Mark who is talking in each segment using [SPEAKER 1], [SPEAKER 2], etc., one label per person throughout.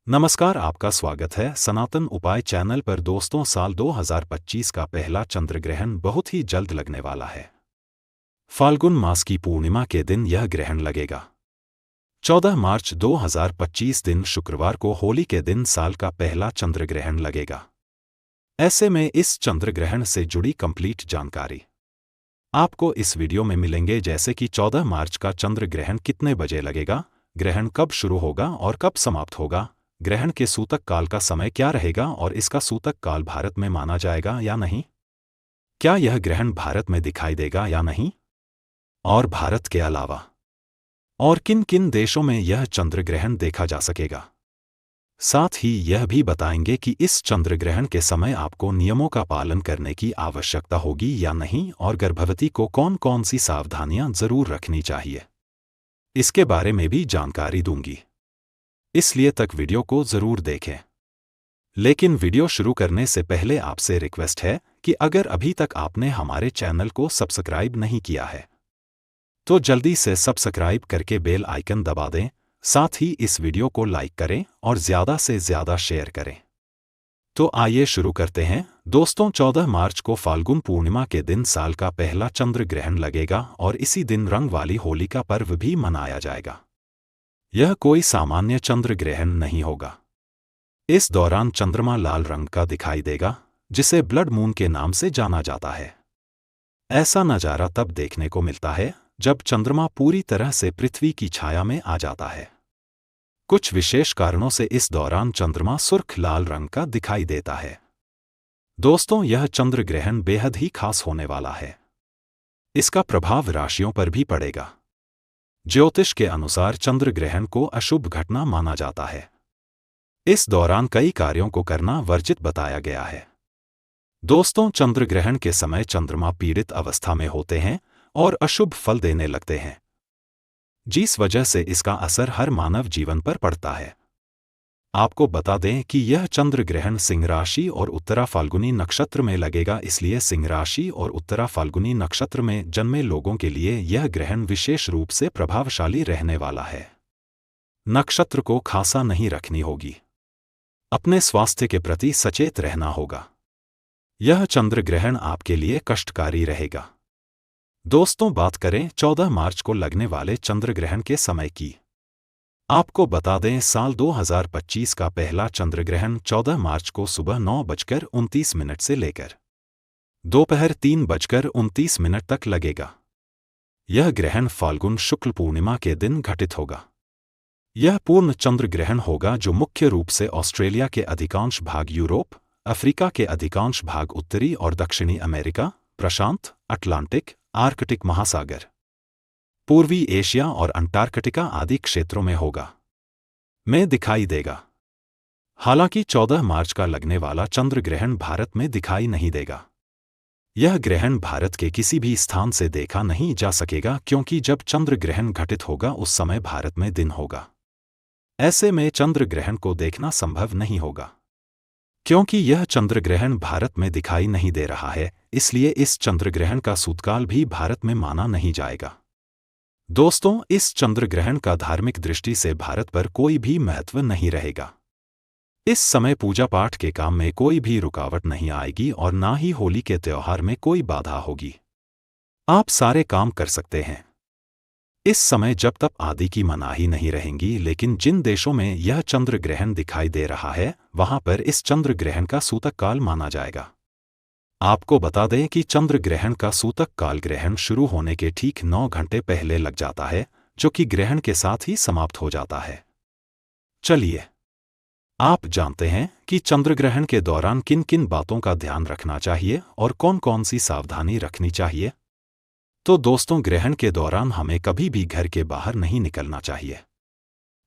[SPEAKER 1] नमस्कार, आपका स्वागत है सनातन उपाय चैनल पर। दोस्तों, साल 2025 का पहला चंद्र ग्रहण बहुत ही जल्द लगने वाला है। फाल्गुन मास की पूर्णिमा के दिन यह ग्रहण लगेगा। 14 मार्च 2025 दिन शुक्रवार को होली के दिन साल का पहला चंद्र ग्रहण लगेगा। ऐसे में इस चंद्र ग्रहण से जुड़ी कंप्लीट जानकारी आपको इस वीडियो में मिलेंगे, जैसे कि 14 मार्च का चंद्र ग्रहण कितने बजे लगेगा, ग्रहण कब शुरू होगा और कब समाप्त होगा, ग्रहण के सूतक काल का समय क्या रहेगा और इसका सूतक काल भारत में माना जाएगा या नहीं, क्या यह ग्रहण भारत में दिखाई देगा या नहीं, और भारत के अलावा और किन किन देशों में यह चंद्र ग्रहण देखा जा सकेगा। साथ ही यह भी बताएंगे कि इस चंद्र ग्रहण के समय आपको नियमों का पालन करने की आवश्यकता होगी या नहीं, और गर्भवती को कौन कौन सी सावधानियां जरूर रखनी चाहिए, इसके बारे में भी जानकारी दूंगी, इसलिए तक वीडियो को जरूर देखें। लेकिन वीडियो शुरू करने से पहले आपसे रिक्वेस्ट है कि अगर अभी तक आपने हमारे चैनल को सब्सक्राइब नहीं किया है तो जल्दी से सब्सक्राइब करके बेल आइकन दबा दें। साथ ही इस वीडियो को लाइक करें और ज़्यादा से ज़्यादा शेयर करें। तो आइए शुरू करते हैं। दोस्तों, 14 मार्च को फाल्गुन पूर्णिमा के दिन साल का पहला चंद्र ग्रहण लगेगा और इसी दिन रंग वाली होली का पर्व भी मनाया जाएगा। यह कोई सामान्य चंद्र ग्रहण नहीं होगा। इस दौरान चंद्रमा लाल रंग का दिखाई देगा, जिसे ब्लड मून के नाम से जाना जाता है। ऐसा नज़ारा तब देखने को मिलता है जब चंद्रमा पूरी तरह से पृथ्वी की छाया में आ जाता है। कुछ विशेष कारणों से इस दौरान चंद्रमा सुर्ख लाल रंग का दिखाई देता है। दोस्तों, यह चंद्र ग्रहण बेहद ही खास होने वाला है। इसका प्रभाव राशियों पर भी पड़ेगा। ज्योतिष के अनुसार चंद्र ग्रहण को अशुभ घटना माना जाता है। इस दौरान कई कार्यों को करना वर्जित बताया गया है। दोस्तों, चंद्र ग्रहण के समय चंद्रमा पीड़ित अवस्था में होते हैं और अशुभ फल देने लगते हैं, जिस वजह से इसका असर हर मानव जीवन पर पड़ता है। आपको बता दें कि यह चंद्र ग्रहण सिंह राशि और उत्तरा फाल्गुनी नक्षत्र में लगेगा, इसलिए सिंह राशि और उत्तरा फाल्गुनी नक्षत्र में जन्मे लोगों के लिए यह ग्रहण विशेष रूप से प्रभावशाली रहने वाला है। नक्षत्र को खासा नहीं रखनी होगी। अपने स्वास्थ्य के प्रति सचेत रहना होगा। यह चंद्र ग्रहण आपके लिए कष्टकारी रहेगा। दोस्तों, बात करें 14 मार्च को लगने वाले चंद्र ग्रहण के समय की। आपको बता दें, साल 2025 का पहला चंद्र ग्रहण 14 मार्च को सुबह 9:29 से लेकर दोपहर 3:29 तक लगेगा। यह ग्रहण फाल्गुन शुक्ल पूर्णिमा के दिन घटित होगा। यह पूर्ण चंद्र ग्रहण होगा जो मुख्य रूप से ऑस्ट्रेलिया के अधिकांश भाग, यूरोप, अफ्रीका के अधिकांश भाग, उत्तरी और दक्षिणी अमेरिका, प्रशांत, अटलांटिक, आर्कटिक महासागर, पूर्वी एशिया और अंटार्कटिका आदि क्षेत्रों में दिखाई देगा। हालांकि 14 मार्च का लगने वाला चंद्र ग्रहण भारत में दिखाई नहीं देगा। यह ग्रहण भारत के किसी भी स्थान से देखा नहीं जा सकेगा, क्योंकि जब चंद्र ग्रहण घटित होगा उस समय भारत में दिन होगा। ऐसे में चंद्र ग्रहण को देखना संभव नहीं होगा। क्योंकि यह चंद्र ग्रहण भारत में दिखाई नहीं दे रहा है, इसलिए इस चंद्र ग्रहण का सूतकाल भी भारत में माना नहीं जाएगा। दोस्तों, इस चंद्र ग्रहण का धार्मिक दृष्टि से भारत पर कोई भी महत्व नहीं रहेगा। इस समय पूजा पाठ के काम में कोई भी रुकावट नहीं आएगी और ना ही होली के त्योहार में कोई बाधा होगी। आप सारे काम कर सकते हैं। इस समय जब तक आदि की मनाही नहीं रहेंगी, लेकिन जिन देशों में यह चंद्र ग्रहण दिखाई दे रहा है वहां पर इस चंद्र ग्रहण का सूतक काल माना जाएगा। आपको बता दें कि चंद्र ग्रहण का सूतक काल ग्रहण शुरू होने के ठीक 9 घंटे पहले लग जाता है, जो कि ग्रहण के साथ ही समाप्त हो जाता है। चलिए, आप जानते हैं कि चंद्र ग्रहण के दौरान किन किन बातों का ध्यान रखना चाहिए और कौन कौन सी सावधानी रखनी चाहिए। तो दोस्तों, ग्रहण के दौरान हमें कभी भी घर के बाहर नहीं निकलना चाहिए।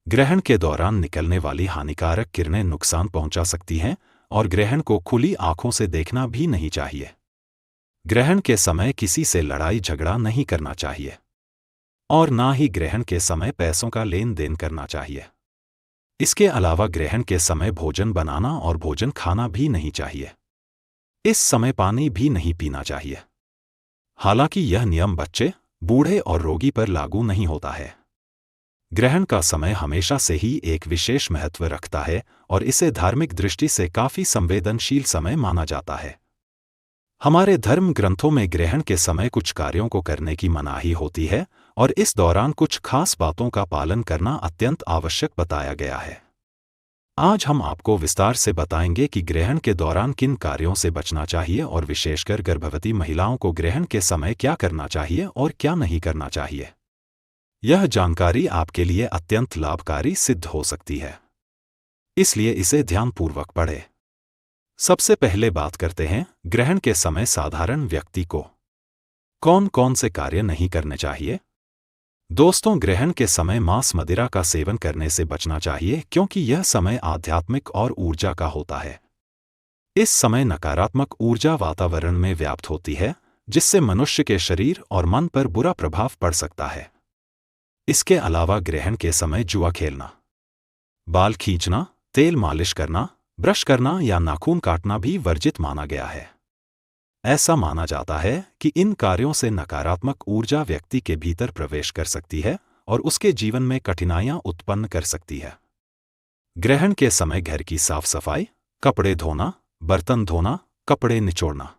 [SPEAKER 1] ग्रहण के दौरान निकलने वाली हानिकारक किरणें नुकसान पहुंचा सकती हैं और ग्रहण को खुली आंखों से देखना भी नहीं चाहिए। ग्रहण के समय किसी से लड़ाई झगड़ा नहीं करना चाहिए और ना ही ग्रहण के समय पैसों का लेन देन करना चाहिए। इसके अलावा ग्रहण के समय भोजन बनाना और भोजन खाना भी नहीं चाहिए। इस समय पानी भी नहीं पीना चाहिए। हालांकि यह नियम बच्चे, बूढ़े और रोगी पर लागू नहीं होता है। ग्रहण का समय हमेशा से ही एक विशेष महत्व रखता है और इसे धार्मिक दृष्टि से काफी संवेदनशील समय माना जाता है। हमारे धर्म ग्रंथों में ग्रहण के समय कुछ कार्यों को करने की मनाही होती है और इस दौरान कुछ खास बातों का पालन करना अत्यंत आवश्यक बताया गया है। आज हम आपको विस्तार से बताएंगे कि ग्रहण के दौरान किन कार्यों से बचना चाहिए और विशेषकर गर्भवती महिलाओं को ग्रहण के समय क्या करना चाहिए और क्या नहीं करना चाहिए। यह जानकारी आपके लिए अत्यंत लाभकारी सिद्ध हो सकती है, इसलिए इसे ध्यानपूर्वक पढ़ें। सबसे पहले बात करते हैं ग्रहण के समय साधारण व्यक्ति को कौन कौन से कार्य नहीं करने चाहिए। दोस्तों, ग्रहण के समय मांस मदिरा का सेवन करने से बचना चाहिए क्योंकि यह समय आध्यात्मिक और ऊर्जा का होता है। इस समय नकारात्मक ऊर्जा वातावरण में व्याप्त होती है, जिससे मनुष्य के शरीर और मन पर बुरा प्रभाव पड़ सकता है। इसके अलावा ग्रहण के समय जुआ खेलना, बाल खींचना, तेल मालिश करना, ब्रश करना या नाखून काटना भी वर्जित माना गया है। ऐसा माना जाता है कि इन कार्यों से नकारात्मक ऊर्जा व्यक्ति के भीतर प्रवेश कर सकती है और उसके जीवन में कठिनाइयां उत्पन्न कर सकती है। ग्रहण के समय घर की साफ सफाई, कपड़े धोना, बर्तन धोना, कपड़े निचोड़ना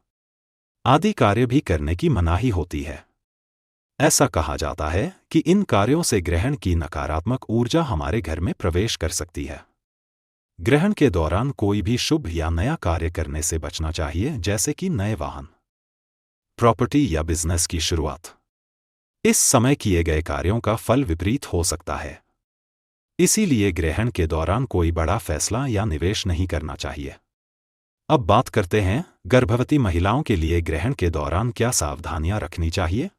[SPEAKER 1] आदि कार्य भी करने की मनाही होती है। ऐसा कहा जाता है कि इन कार्यों से ग्रहण की नकारात्मक ऊर्जा हमारे घर में प्रवेश कर सकती है। ग्रहण के दौरान कोई भी शुभ या नया कार्य करने से बचना चाहिए, जैसे कि नए वाहन, प्रॉपर्टी या बिजनेस की शुरुआत। इस समय किए गए कार्यों का फल विपरीत हो सकता है, इसीलिए ग्रहण के दौरान कोई बड़ा फैसला या निवेश नहीं करना चाहिए। अब बात करते हैं गर्भवती महिलाओं के लिए ग्रहण के दौरान क्या सावधानियां रखनी चाहिए।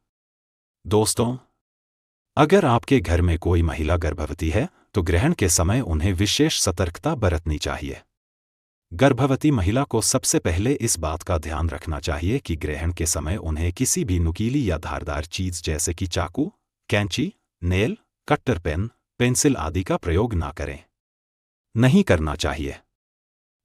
[SPEAKER 1] दोस्तों, अगर आपके घर में कोई महिला गर्भवती है तो ग्रहण के समय उन्हें विशेष सतर्कता बरतनी चाहिए। गर्भवती महिला को सबसे पहले इस बात का ध्यान रखना चाहिए कि ग्रहण के समय उन्हें किसी भी नुकीली या धारदार चीज जैसे कि चाकू, कैंची, नेल कटर पेन, पेंसिल आदि का प्रयोग नहीं करना चाहिए।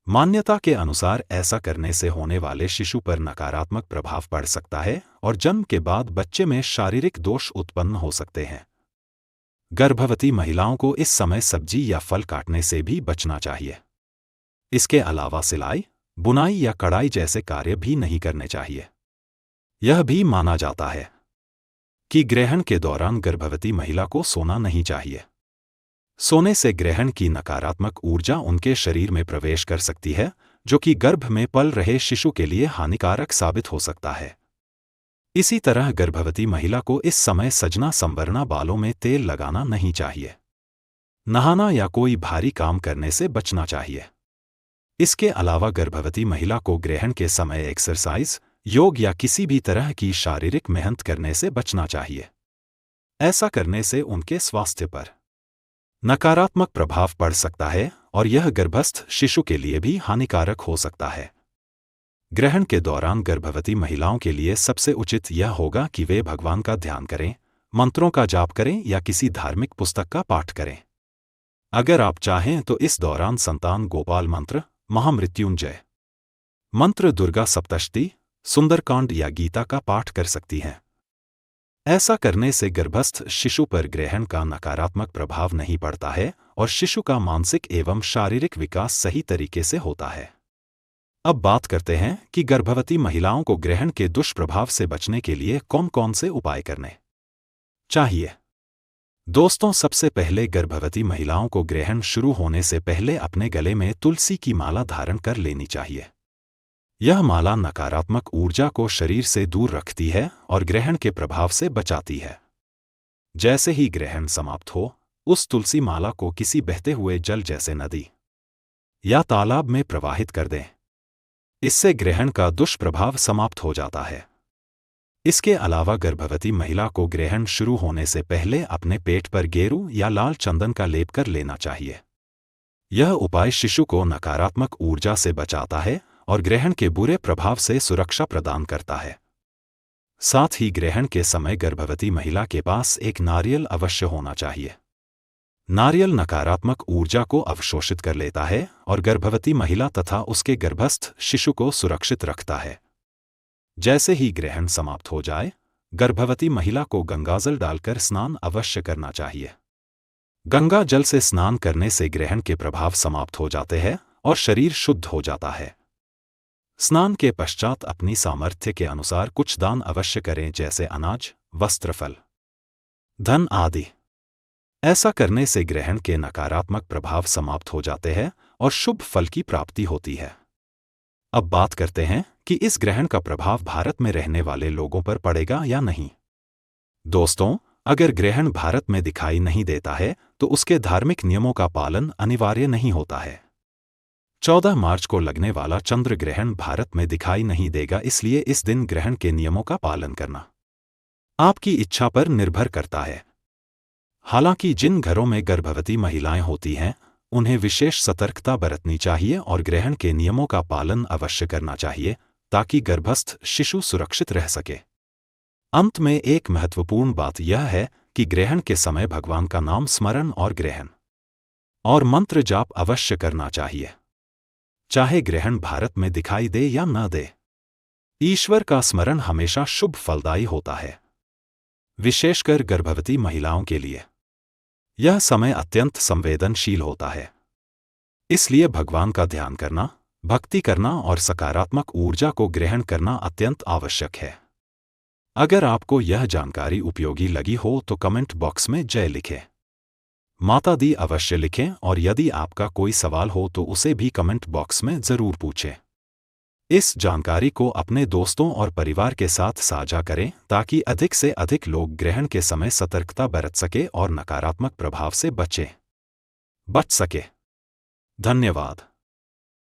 [SPEAKER 1] मान्यता के अनुसार ऐसा करने से होने वाले शिशु पर नकारात्मक प्रभाव पड़ सकता है और जन्म के बाद बच्चे में शारीरिक दोष उत्पन्न हो सकते हैं। गर्भवती महिलाओं को इस समय सब्जी या फल काटने से भी बचना चाहिए। इसके अलावा सिलाई, बुनाई या कढ़ाई जैसे कार्य भी नहीं करने चाहिए। यह भी माना जाता है कि ग्रहण के दौरान गर्भवती महिला को सोना नहीं चाहिए। सोने से ग्रहण की नकारात्मक ऊर्जा उनके शरीर में प्रवेश कर सकती है, जो कि गर्भ में पल रहे शिशु के लिए हानिकारक साबित हो सकता है। इसी तरह गर्भवती महिला को इस समय सजना संवरना, बालों में तेल लगाना नहीं चाहिए। नहाना या कोई भारी काम करने से बचना चाहिए। इसके अलावा गर्भवती महिला को ग्रहण के समय एक्सरसाइज, योग या किसी भी तरह की शारीरिक मेहनत करने से बचना चाहिए। ऐसा करने से उनके स्वास्थ्य पर नकारात्मक प्रभाव पड़ सकता है और यह गर्भस्थ शिशु के लिए भी हानिकारक हो सकता है। ग्रहण के दौरान गर्भवती महिलाओं के लिए सबसे उचित यह होगा कि वे भगवान का ध्यान करें, मंत्रों का जाप करें या किसी धार्मिक पुस्तक का पाठ करें। अगर आप चाहें तो इस दौरान संतान गोपाल मंत्र, महामृत्युंजय मंत्र, दुर्गा सप्तशती, सुंदरकांड या गीता का पाठ कर सकती हैं। ऐसा करने से गर्भस्थ शिशु पर ग्रहण का नकारात्मक प्रभाव नहीं पड़ता है और शिशु का मानसिक एवं शारीरिक विकास सही तरीके से होता है। अब बात करते हैं कि गर्भवती महिलाओं को ग्रहण के दुष्प्रभाव से बचने के लिए कौन कौन से उपाय करने चाहिए। दोस्तों, सबसे पहले गर्भवती महिलाओं को ग्रहण शुरू होने से पहले अपने गले में तुलसी की माला धारण कर लेनी चाहिए। यह माला नकारात्मक ऊर्जा को शरीर से दूर रखती है और ग्रहण के प्रभाव से बचाती है। जैसे ही ग्रहण समाप्त हो, उस तुलसी माला को किसी बहते हुए जल जैसे नदी या तालाब में प्रवाहित कर दें। इससे ग्रहण का दुष्प्रभाव समाप्त हो जाता है। इसके अलावा गर्भवती महिला को ग्रहण शुरू होने से पहले अपने पेट पर गेरू या लाल चंदन का लेप कर लेना चाहिए। यह उपाय शिशु को नकारात्मक ऊर्जा से बचाता है और ग्रहण के बुरे प्रभाव से सुरक्षा प्रदान करता है। साथ ही ग्रहण के समय गर्भवती महिला के पास एक नारियल अवश्य होना चाहिए। नारियल नकारात्मक ऊर्जा को अवशोषित कर लेता है और गर्भवती महिला तथा उसके गर्भस्थ शिशु को सुरक्षित रखता है। जैसे ही ग्रहण समाप्त हो जाए, गर्भवती महिला को गंगाजल डालकर स्नान अवश्य करना चाहिए। गंगा जल से स्नान करने से ग्रहण के प्रभाव समाप्त हो जाते हैं और शरीर शुद्ध हो जाता है। स्नान के पश्चात अपनी सामर्थ्य के अनुसार कुछ दान अवश्य करें, जैसे अनाज, वस्त्र, फल, धन आदि। ऐसा करने से ग्रहण के नकारात्मक प्रभाव समाप्त हो जाते हैं और शुभ फल की प्राप्ति होती है। अब बात करते हैं कि इस ग्रहण का प्रभाव भारत में रहने वाले लोगों पर पड़ेगा या नहीं। दोस्तों, अगर ग्रहण भारत में दिखाई नहीं देता है तो उसके धार्मिक नियमों का पालन अनिवार्य नहीं होता है। 14 मार्च को लगने वाला चंद्र ग्रहण भारत में दिखाई नहीं देगा, इसलिए इस दिन ग्रहण के नियमों का पालन करना आपकी इच्छा पर निर्भर करता है। हालांकि जिन घरों में गर्भवती महिलाएं होती हैं उन्हें विशेष सतर्कता बरतनी चाहिए और ग्रहण के नियमों का पालन अवश्य करना चाहिए ताकि गर्भस्थ शिशु सुरक्षित रह सके। अंत में एक महत्वपूर्ण बात यह है कि ग्रहण के समय भगवान का नाम स्मरण और ग्रहण और मंत्र जाप अवश्य करना चाहिए, चाहे ग्रहण भारत में दिखाई दे या न दे। ईश्वर का स्मरण हमेशा शुभ फलदायी होता है, विशेषकर गर्भवती महिलाओं के लिए यह समय अत्यंत संवेदनशील होता है। इसलिए भगवान का ध्यान करना, भक्ति करना और सकारात्मक ऊर्जा को ग्रहण करना अत्यंत आवश्यक है। अगर आपको यह जानकारी उपयोगी लगी हो तो कमेंट बॉक्स में जय लिखें, माता दी अवश्य लिखें और यदि आपका कोई सवाल हो तो उसे भी कमेंट बॉक्स में जरूर पूछें। इस जानकारी को अपने दोस्तों और परिवार के साथ साझा करें ताकि अधिक से अधिक लोग ग्रहण के समय सतर्कता बरत सके और नकारात्मक प्रभाव से बच सके। धन्यवाद।